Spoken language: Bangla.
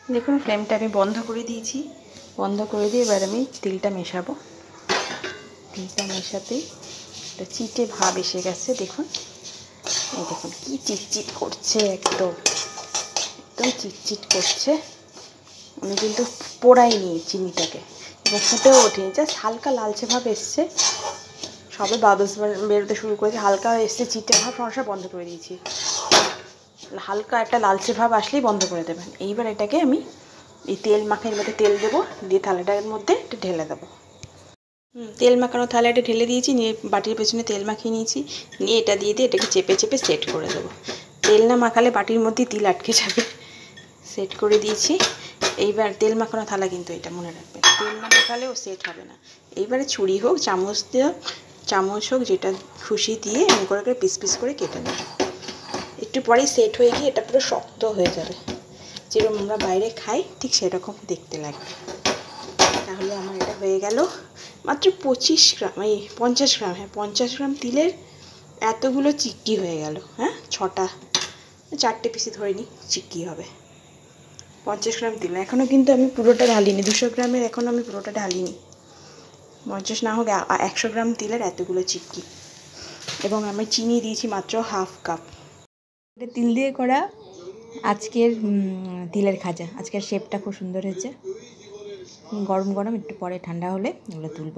দেখুন ফ্লেমটা আমি বন্ধ করে দিয়েছি। বন্ধ করে দিয়ে এবার আমি তিলটা মেশাবো। তিলটা মেশাতেই একটা চিটে ভাব এসে গেছে। দেখুন, এই দেখুন কি চিটচিট করছে, একদম একদম চিটচিট করছে। আমি কিন্তু পোড়াইনি চিনিটাকে এবং ফুটেও ওঠেনি, জাস্ট হালকা লালচে ভাব এসছে। সবে বাবলস বেরোতে শুরু করেছে, হালকা এসছে চিটে ভাব, সমস্যা বন্ধ করে দিয়েছি। হালকা একটা লালচে ভাব আসলেই বন্ধ করে দেবেন। এইবার এটাকে আমি এই তেল মাখানোর মধ্যে তেল দেবো, দিয়ে থালাটার মধ্যে এটা ঢেলে দেবো। তেল মাখানো থালাটা ঢেলে দিয়েছি, নিয়ে বাটির পেছনে তেল মাখিয়ে নিয়েছি, নিয়ে এটা দিয়ে এটাকে চেপে চেপে সেট করে দেবো। তেল না মাখালে বাটির মধ্যে তিল আটকে যাবে। সেট করে দিয়েছি। এইবার তেল মাখানো থালা কিন্তু এটা মনে রাখবেন, তেল না মাখালেও সেট হবে না। এইবারে ছুরি হোক, চামচ হোক, যেটা খুশি দিয়ে এমন করে পিস পিস করে কেটে নেব। একটু পরেই সেট হয়ে গিয়ে এটা পুরো শক্ত হয়ে যাবে, যেরকম আমরা বাইরে খাই ঠিক সেরকম দেখতে লাগবে। তাহলে আমার এটা হয়ে গেল। মাত্র 25 গ্রাম, এই 50 গ্রাম, হ্যাঁ 50 গ্রাম তিলের এতগুলো চিক্কি হয়ে গেল। হ্যাঁ, 4টে পিসি ধরে নিই চিক্কি হবে। 50 গ্রাম তিল, এখনও কিন্তু আমি পুরোটা ঢালিনি। 200 গ্রামের এখনও আমি পুরোটা ঢালিনি। 50 না হোক 100 গ্রাম তিলের এতগুলো চিক্কি। এবং আমি চিনি দিয়েছি মাত্র হাফ কাপ। এটা তিল দিয়ে করা আজকের তিলের খাজা। আজকের শেপটা খুব সুন্দর হয়েছে। গরম গরম, একটু পরে ঠান্ডা হলে এগুলো তুলব।